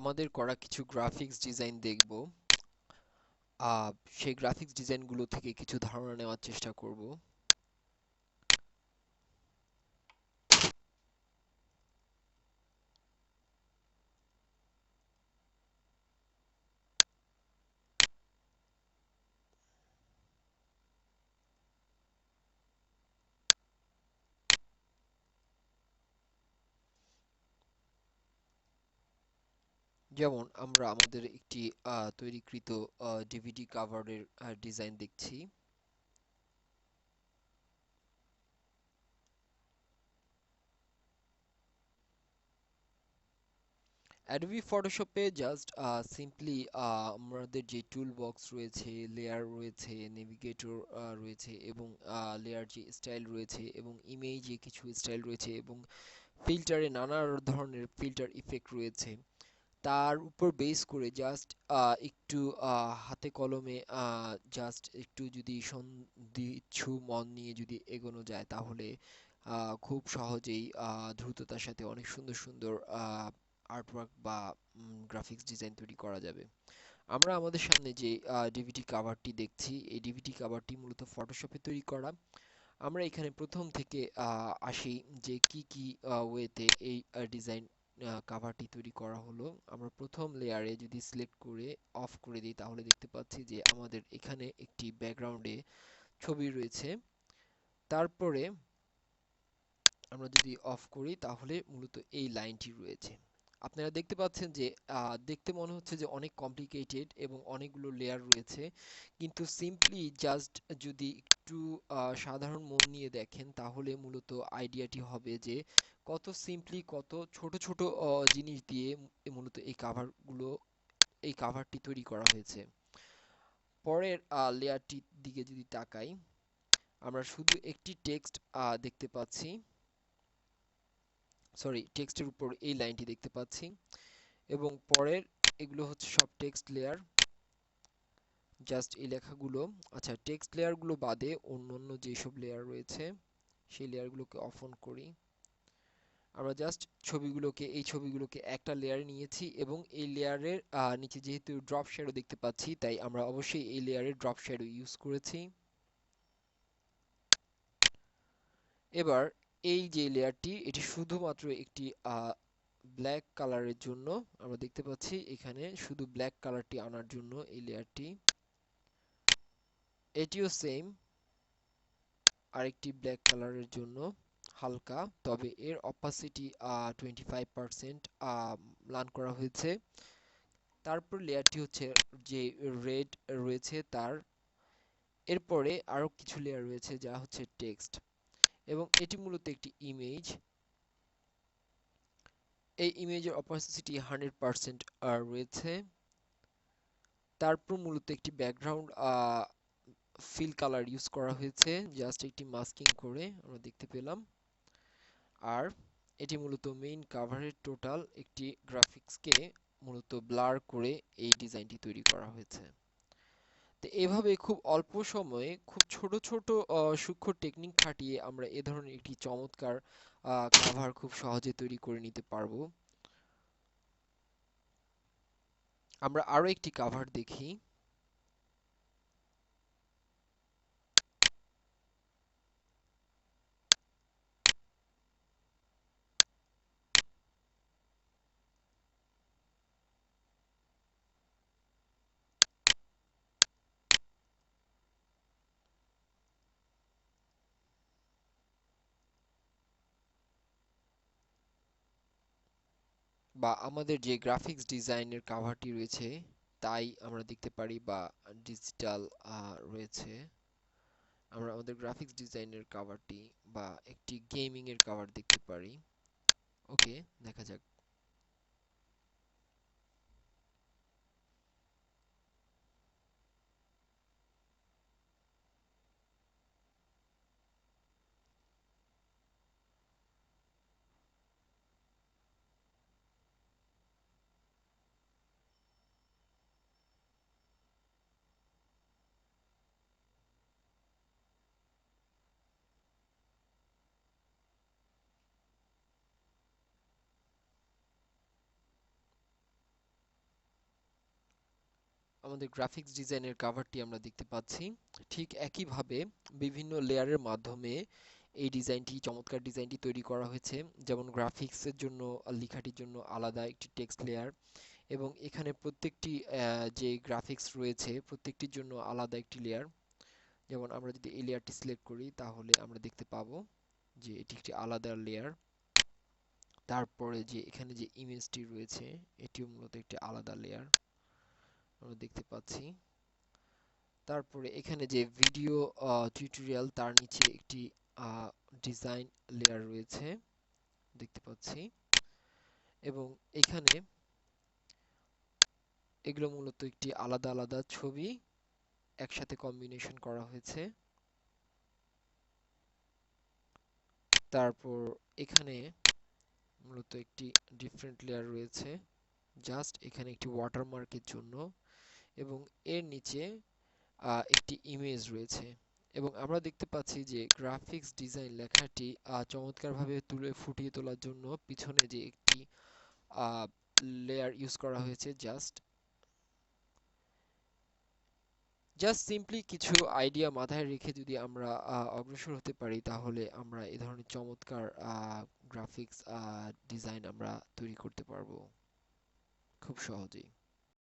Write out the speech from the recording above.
আমাদের করা কিছু গ্রাফিক্স ডিজাইন দেখব। সেই গ্রাফিক্স ডিজাইনগুলো থেকে কিছু ধারণা নেওয়ার চেষ্টা করব। যেমন আমরা আমাদের একটি তৈরিকৃত ডিভিডি কাভারের ডিজাইন দেখছি। অ্যাডোবি ফটোশপে জাস্ট সিম্পলি আমাদের যে টুল বক্স রয়েছে, লেয়ার রয়েছে, নেভিগেটর রয়েছে এবং লেয়ার যে স্টাইল রয়েছে এবং ইমেজে কিছু স্টাইল রয়েছে এবং ফিল্টারে নানা ধরনের ফিল্টার ইফেক্ট রয়েছে, তার উপর বেস করে জাস্ট একটু হাতে কলমে জাস্ট একটু যদি সন্ধিচ্ছু মন নিয়ে যদি এগোনো যায় তাহলে খুব সহজেই দ্রুততার সাথে অনেক সুন্দর সুন্দর আর্টওয়ার্ক বা গ্রাফিক্স ডিজাইন তৈরি করা যাবে। আমরা আমাদের সামনে যে ডিভিডি কাভারটি দেখছি, এই ডিভিডি কাভারটি মূলত ফটোশপে তৈরি করা। আমরা এখানে প্রথম থেকে আসি যে কি কি ওয়েতে এই ডিজাইন কাভারটি তৈরি করা হলো। আমরা প্রথম লেয়ারে যদি সিলেক্ট করে অফ করে দিই তাহলে দেখতে পাচ্ছি যে আমাদের এখানে একটি ব্যাকগ্রাউন্ডে ছবি রয়েছে। তারপরে আমরা যদি অফ করি তাহলে মূলত এই লাইনটি রয়েছে। আপনারা দেখতে পাচ্ছেন যে দেখতে মনে হচ্ছে যে অনেক কমপ্লিকেটেড এবং অনেকগুলো লেয়ার রয়েছে, কিন্তু সিম্পলি জাস্ট যদি একটু সাধারণ মন নিয়ে দেখেন তাহলে মূলত আইডিয়াটি হবে যে কত সিম্পলি কত ছোট ছোট জিনিস দিয়ে মূলত এই কাভারটি তৈরি করা হয়েছে। পরের লেয়ারটির দিকে যদি তাকাই, আমরা শুধু একটি টেক্সট দেখতে পাচ্ছি, সরি টেক্সটের উপর এই লাইনটি দেখতে পাচ্ছি এবং পরের এগুলো হচ্ছে সব টেক্সট লেয়ার, জাস্ট এই লেখাগুলো। আচ্ছা, টেক্সট লেয়ারগুলো বাদে অন্যান্য যেসব লেয়ার রয়েছে সেই লেয়ারগুলোকে অফ অন করি। আমরা জাস্ট এই ছবিগুলোকে একটা লেয়ারে নিয়েছি এবং এই লেয়ারের নিচে যেহেতু ড্রপ শ্যাডো দেখতে পাচ্ছি তাই আমরা অবশ্যই এই লেয়ারে ড্রপ শ্যাডো ইউজ করেছি। এবার এই যে লেয়ারটি, এটি শুধুমাত্র একটি ব্ল্যাক কালারের জন্য। আমরা দেখতে পাচ্ছি এখানে শুধু ব্ল্যাক কালারটি আনার জন্য এই লেয়ারটি। এটিও সেম আরেকটি ব্ল্যাক কালারের জন্য হালকা, তবে এর অপাসিটি 25% লান করা হয়েছে। তারপর লেয়ারটি হচ্ছে যে রেড রয়েছে তার, এরপরে আরো কিছু লেয়ার রয়েছে যা হচ্ছে টেক্সট এবং এটি মূলত একটি ইমেজ। এই ইমেজের অপাসিটি 100% রয়েছে। তারপর মূলত একটি ব্যাকগ্রাউন্ড ফিল কালার ইউজ করা হয়েছে, জাস্ট একটি মাস্কিং করে আমরা দেখতে পেলাম। আর এটি মূলত মেইন কাভারের টোটাল একটি গ্রাফিক্সকে মূলত ব্লার করে এই ডিজাইনটি তৈরি করা হয়েছে। তো এভাবে খুব অল্প সময়ে খুব ছোট ছোট সূক্ষ্ম টেকনিক খাটিয়ে আমরা এ ধরনের একটি চমৎকার কাভার খুব সহজে তৈরি করে নিতে পারবো। আমরা আরো একটি কাভার দেখি। বা আমাদের যে গ্রাফিক্স ডিজাইনের কাভারটি রয়েছে তাই আমরা দেখতে পারি, বা ডিজিটাল রয়েছে। আমরা আমাদের গ্রাফিক্স ডিজাইনের কাভারটি বা একটি গেমিং এর কাভার দেখতে পারি। ওকে, দেখা যাক। আমাদের গ্রাফিক্স ডিজাইনের কাভারটি আমরা দেখতে পাচ্ছি। ঠিক একইভাবে বিভিন্ন লেয়ারের মাধ্যমে এই ডিজাইনটি, চমৎকার ডিজাইনটি তৈরি করা হয়েছে। যেমন গ্রাফিক্সের জন্য, লেখাটির জন্য আলাদা একটি টেক্সট লেয়ার, এবং এখানে প্রত্যেকটি যে গ্রাফিক্স রয়েছে প্রত্যেকটির জন্য আলাদা একটি লেয়ার। যেমন আমরা যদি এই লেয়ারটি সিলেক্ট করি তাহলে আমরা দেখতে পাবো যে এটি একটি আলাদা লেয়ার। তারপরে যে এখানে যে ইমেজটি রয়েছে এটিও মূলত একটি আলাদা লেয়ার আমরা দেখতে পাচ্ছি। তারপরে এখানে যে ভিডিও টিউটোরিয়াল, তার নিচে একটি ডিজাইন লেয়ার রয়েছে দেখতে পাচ্ছি। এবং এখানে এগুলো মূলত একটি আলাদা আলাদা ছবি একসাথে কম্বিনেশন করা হয়েছে। তারপর এখানে মূলত একটি ডিফারেন্ট লেয়ার রয়েছে জাস্ট এখানে একটি ওয়াটারমার্কের জন্য, এবং এর নিচে একটি ইমেজ রয়েছে। এবং আমরা দেখতে পাচ্ছি যে গ্রাফিক্স ডিজাইন লেখাটি চমৎকারভাবে ফুটিয়ে তোলার জন্য পিছনে যে একটি লেয়ার ইউজ করা হয়েছে। জাস্ট সিম্পলি কিছু আইডিয়া মাথায় রেখে যদি আমরা অগ্রসর হতে পারি তাহলে আমরা এ ধরনের চমৎকার গ্রাফিক্স ডিজাইন আমরা তৈরি করতে পারবো খুব সহজেই।